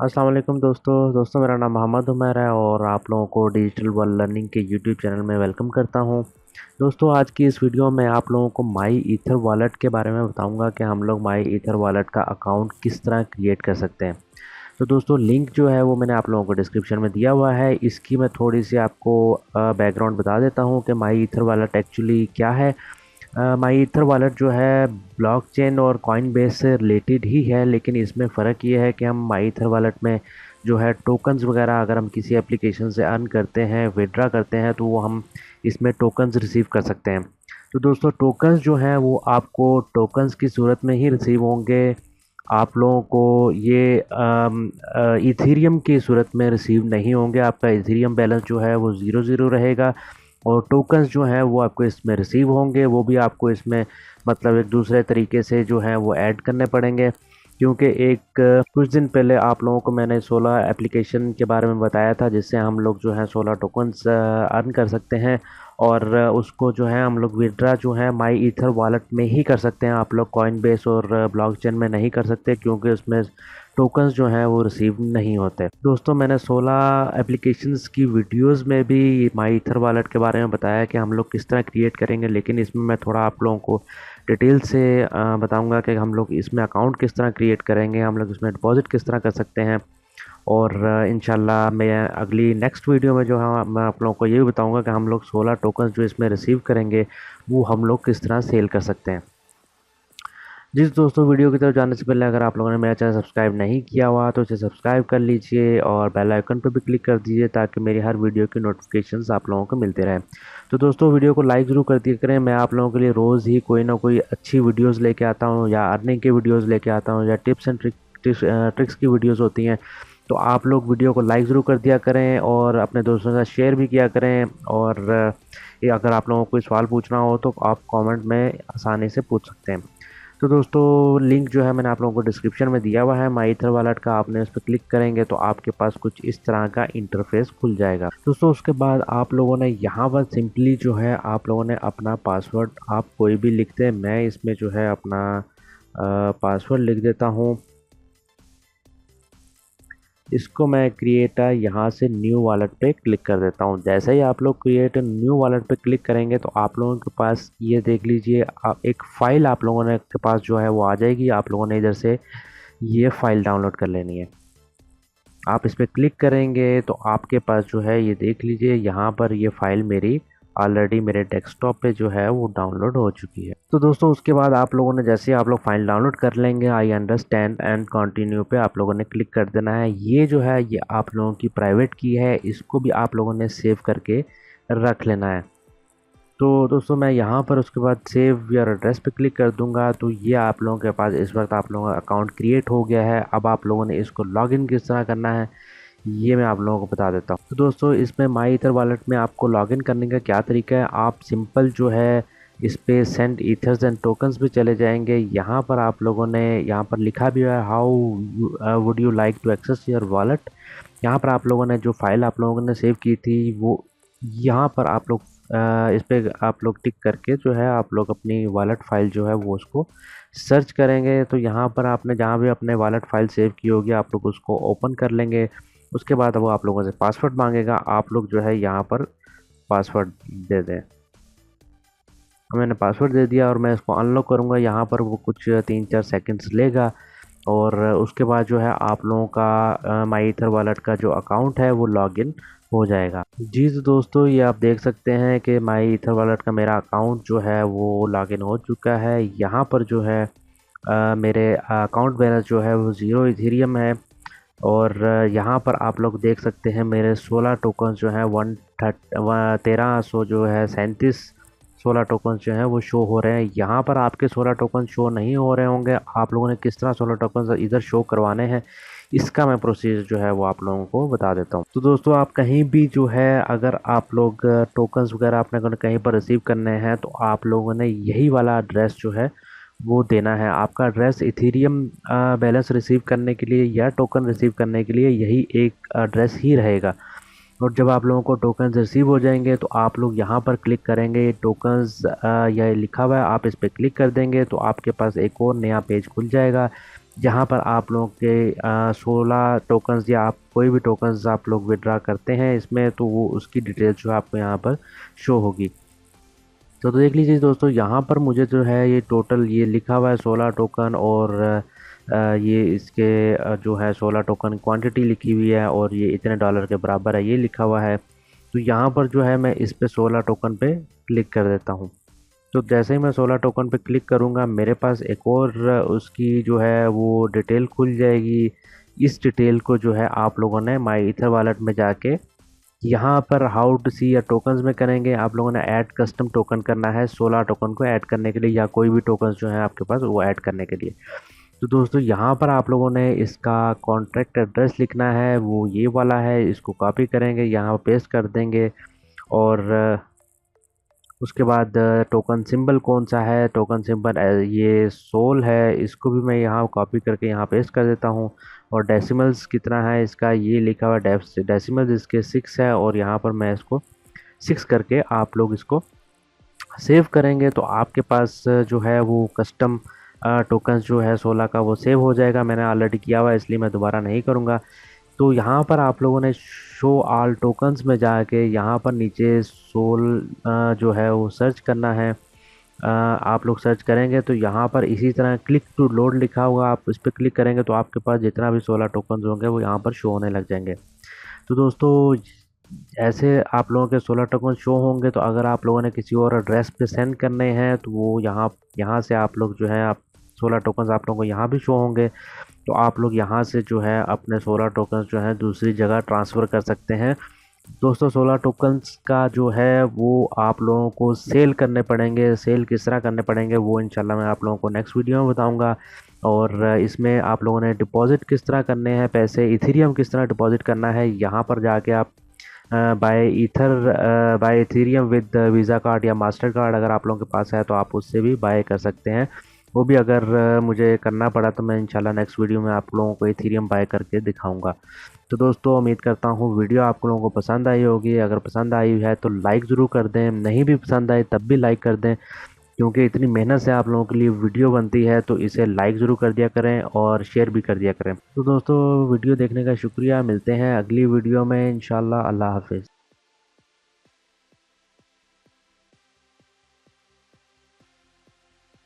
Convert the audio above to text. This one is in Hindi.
अस्सलाम वालेकुम दोस्तों मेरा नाम मोहम्मद उमर है और आप लोगों को डिजिटल वर्ल्ड लर्निंग के यूट्यूब चैनल में वेलकम करता हूं। दोस्तों आज की इस वीडियो में आप लोगों को माई ईथर वॉलेट के बारे में बताऊंगा कि हम लोग माई ईथर वॉलेट का अकाउंट किस तरह क्रिएट कर सकते हैं। तो दोस्तों लिंक जो है वो मैंने आप लोगों को डिस्क्रिप्शन में दिया हुआ है। इसकी मैं थोड़ी सी आपको बैकग्राउंड बता देता हूँ कि माई ईथर वॉलेट एक्चुअली क्या है। माई ईथर वॉलेट जो है ब्लॉकचेन और कॉइन बेस से रिलेटेड ही है, लेकिन इसमें फ़र्क ये है कि हम माई ईथर वॉलेट में जो है टोकन्स वगैरह अगर हम किसी एप्लीकेशन से अर्न करते हैं, विड्रा करते हैं, तो वो हम इसमें टोकन्स रिसीव कर सकते हैं। तो दोस्तों टोकन्स जो हैं वो आपको टोकन्स की सूरत में ही रिसीव होंगे। आप लोगों को ये इथेरियम की सूरत में रिसीव नहीं होंगे। आपका इथेरियम बैलेंस जो है वो ज़ीरो ज़ीरो रहेगा और टोकन्स जो हैं वो आपको इसमें रिसीव होंगे। वो भी आपको इसमें मतलब एक दूसरे तरीके से जो है वो ऐड करने पड़ेंगे, क्योंकि एक कुछ दिन पहले आप लोगों को मैंने 16 एप्लीकेशन के बारे में बताया था जिससे हम लोग जो है 16 टोकन्स अर्न कर सकते हैं और उसको जो है हम लोग विड्रा जो है माई ईथर वॉलेट में ही कर सकते हैं। आप लोग कॉइन बेस और ब्लॉकचेन में नहीं कर सकते क्योंकि उसमें टोकन्स जो हैं वो रिसीव नहीं होते। दोस्तों मैंने 16 एप्लीकेशंस की वीडियोस में भी माई ईथर वॉलेट के बारे में बताया कि हम लोग किस तरह क्रिएट करेंगे, लेकिन इसमें मैं थोड़ा आप लोगों को डिटेल से बताऊंगा कि हम लोग इसमें अकाउंट किस तरह क्रिएट करेंगे, हम लोग इसमें डिपॉजिट किस तरह कर सकते हैं। और इंशाल्लाह मैं अगली नेक्स्ट वीडियो में जो है मैं आप लोगों को ये भी बताऊंगा कि हम लोग 16 टोकन्स जो इसमें रिसीव करेंगे वो हम लोग किस तरह सेल कर सकते हैं। जी दोस्तों, वीडियो की तरफ जाने से पहले अगर आप लोगों ने मेरा चैनल सब्सक्राइब नहीं किया हुआ तो इसे सब्सक्राइब कर लीजिए और बेल आइकन पर भी क्लिक कर दीजिए ताकि मेरी हर वीडियो की नोटिफिकेशंस आप लोगों को मिलते रहें। तो दोस्तों वीडियो को लाइक ज़रूर कर दिया करें। मैं आप लोगों के लिए रोज़ ही कोई ना कोई अच्छी वीडियोज़ लेके आता हूँ, या अर्निंग के वीडियोज़ लेके आता हूँ, या टिप्स एंड ट्रिक्स की वीडियोज़ होती हैं। तो आप लोग वीडियो को लाइक ज़रूर कर दिया करें और अपने दोस्तों के साथ शेयर भी किया करें। और ये अगर आप लोगों को कोई सवाल पूछना हो तो आप कमेंट में आसानी से पूछ सकते हैं। तो दोस्तों लिंक जो है मैंने आप लोगों को डिस्क्रिप्शन में दिया हुआ है माई ईथर वॉलेट का। आपने उस पर क्लिक करेंगे तो आपके पास कुछ इस तरह का इंटरफेस खुल जाएगा। दोस्तों उसके बाद आप लोगों ने यहाँ पर सिंपली जो है आप लोगों ने अपना पासवर्ड आप कोई भी लिखते हैं। मैं इसमें जो है अपना पासवर्ड लिख देता हूँ। इसको मैं क्रिएट यहाँ से न्यू वॉलेट पे क्लिक कर देता हूँ। जैसे ही आप लोग क्रिएट न्यू वॉलेट पे क्लिक करेंगे तो आप लोगों के पास ये देख लीजिए एक फ़ाइल आप लोगों ने के पास जो है वो आ जाएगी। आप लोगों ने इधर से ये फ़ाइल डाउनलोड कर लेनी है। आप इस पर क्लिक करेंगे तो आपके पास जो है ये देख लीजिए यहाँ पर ये फ़ाइल मेरी ऑलरेडी मेरे डेस्कटॉप पे जो है वो डाउनलोड हो चुकी है। तो दोस्तों उसके बाद आप लोगों ने जैसे आप लोग फाइल डाउनलोड कर लेंगे आई अंडरस्टैंड एंड कंटिन्यू पे आप लोगों ने क्लिक कर देना है। ये जो है ये आप लोगों की प्राइवेट की है, इसको भी आप लोगों ने सेव करके रख लेना है। तो दोस्तों मैं यहाँ पर उसके बाद सेव योर एड्रेस पे क्लिक कर दूंगा। तो ये आप लोगों के पास इस वक्त आप लोगों का अकाउंट क्रिएट हो गया है। अब आप लोगों ने इसको लॉगिन किस तरह करना है ये मैं आप लोगों को बता देता हूँ। तो दोस्तों इसमें माई ईथर वॉलेट में आपको लॉगिन करने का क्या तरीका है, आप सिंपल जो है इस पे सेंड ईथर्स एंड टोकन्स भी चले जाएंगे। यहाँ पर आप लोगों ने यहाँ पर लिखा भी है how would you like to access your wallet. यहाँ पर आप लोगों ने जो फाइल आप लोगों ने सेव की थी वो यहाँ पर आप लोग इस पे आप लोग टिक करके जो है आप लोग अपनी वॉलेट फाइल जो है वो उसको सर्च करेंगे। तो यहाँ पर आपने जहाँ भी अपने वॉलेट फाइल सेव की होगी आप लोग उसको ओपन कर लेंगे। उसके बाद वो आप लोगों से पासवर्ड मांगेगा, आप लोग जो है यहाँ पर पासवर्ड दे दें। मैंने पासवर्ड दे दिया और मैं इसको अनलॉक करूँगा। यहाँ पर वो कुछ 3-4 सेकंड्स लेगा और उसके बाद जो है आप लोगों का माई ईथर वॉलेट का जो अकाउंट है वो लॉगिन हो जाएगा। जी तो दोस्तों ये आप देख सकते हैं कि माई ईथर वॉलेट का मेरा अकाउंट जो है वो लॉगिन हो चुका है। यहाँ पर जो है मेरे अकाउंट बैलेंस जो है वो 0 इथेरियम है और यहाँ पर आप लोग देख सकते हैं मेरे 16 टोकन जो हैं 1300 जो है 16 टोकन जो हैं वो शो हो रहे हैं। यहाँ पर आपके 16 टोकन शो नहीं हो रहे होंगे। आप लोगों ने किस तरह 16 टोकन इधर शो करवाने हैं इसका मैं प्रोसीजर जो है वो आप लोगों को बता देता हूँ। तो दोस्तों आप कहीं भी जो है अगर आप लोग टोकन्स वगैरह आपने कहीं पर रिसीव करने हैं तो आप लोगों ने यही वाला एड्रेस जो है वो देना है। आपका एड्रेस इथेरियम बैलेंस रिसीव करने के लिए या टोकन रिसीव करने के लिए यही एक एड्रेस ही रहेगा। और जब आप लोगों को टोकन्स रिसीव हो जाएंगे तो आप लोग यहाँ पर क्लिक करेंगे, टोकन्स यह लिखा हुआ है आप इस पर क्लिक कर देंगे तो आपके पास एक और नया पेज खुल जाएगा। जहाँ पर आप लोगों के 16 टोकन्स या आप कोई भी टोकन्स आप लोग विड्रा करते हैं इसमें, तो वो उसकी डिटेल जो है आपको यहाँ पर शो होगी। तो देख लीजिए दोस्तों, यहाँ पर मुझे जो है ये टोटल ये लिखा हुआ है 16 टोकन, और ये इसके जो है 16 टोकन क्वांटिटी लिखी हुई है, और ये इतने डॉलर के बराबर है ये लिखा हुआ है। तो यहाँ पर जो है मैं इस पे 16 टोकन पे क्लिक कर देता हूँ। तो जैसे ही मैं 16 टोकन पे क्लिक करूँगा, मेरे पास एक और उसकी जो है वो डिटेल खुल जाएगी। इस डिटेल को जो है आप लोगों ने माई ईथर वॉलेट में जाके यहाँ पर हाउ टू सी या टोकन्स में करेंगे। आप लोगों ने ऐड कस्टम टोकन करना है 16 टोकन को ऐड करने के लिए, या कोई भी टोकन्स जो है आपके पास वो ऐड करने के लिए। तो दोस्तों यहाँ पर आप लोगों ने इसका कॉन्ट्रैक्ट एड्रेस लिखना है, वो ये वाला है। इसको कॉपी करेंगे, यहाँ पेस्ट कर देंगे, और उसके बाद टोकन सिंबल कौन सा है, टोकन सिंबल ये सोल है, इसको भी मैं यहाँ कॉपी करके यहाँ पेस्ट कर देता हूँ। और डेसिमल्स कितना है इसका, ये लिखा हुआ डेसिमल्स इसके 6 है, और यहाँ पर मैं इसको 6 करके आप लोग इसको सेव करेंगे तो आपके पास जो है वो कस्टम टोकन्स जो है 16 का वो सेव हो जाएगा। मैंने ऑलरेडी किया हुआ है, इसलिए मैं दोबारा नहीं करूँगा। तो यहाँ पर आप लोगों ने शो ऑल टोकन्स में जाके यहाँ पर नीचे सोल जो है वो सर्च करना है। आप लोग सर्च करेंगे तो यहाँ पर इसी तरह क्लिक टू लोड लिखा होगा, आप इस पर क्लिक करेंगे तो आपके पास जितना भी 16 टोकन्स होंगे वो यहाँ पर शो होने लग जाएंगे। तो दोस्तों ऐसे आप लोगों के 16 टोकन शो होंगे। तो अगर आप लोगों ने किसी और एड्रेस पे सेंड करने हैं तो वो यहाँ से आप लोग जो है आप 16 टोकन्स आप लोगों को यहाँ भी शो होंगे। तो आप लोग यहाँ से जो है अपने 16 टोकन्स जो है दूसरी जगह ट्रांसफ़र कर सकते हैं। दोस्तों 16 टोकन्स का जो है वो आप लोगों को सेल करने पड़ेंगे। सेल किस तरह करने पड़ेंगे वो इंशाल्लाह मैं आप लोगों को नेक्स्ट वीडियो में बताऊंगा। और इसमें आप लोगों ने डिपॉज़िट किस तरह करने हैं, पैसे इथेरियम किस तरह डिपॉज़िट करना है, यहाँ पर जाके आप buy Ethereum with Visa card या मास्टर कार्ड अगर आप लोगों के पास है तो आप उससे भी बाय कर सकते हैं। वो भी अगर मुझे करना पड़ा तो मैं इंशाल्लाह नेक्स्ट वीडियो में आप लोगों को इथेरियम बाय करके दिखाऊंगा। तो दोस्तों उम्मीद करता हूँ वीडियो आप लोगों को पसंद आई होगी। अगर पसंद आई है तो लाइक ज़रूर कर दें, नहीं भी पसंद आई तब भी लाइक कर दें, क्योंकि इतनी मेहनत से आप लोगों के लिए वीडियो बनती है। तो इसे लाइक ज़रूर कर दिया करें और शेयर भी कर दिया करें। तो दोस्तों वीडियो देखने का शुक्रिया, मिलते हैं अगली वीडियो में इंशाल्लाह। अल्लाह हाफिज़।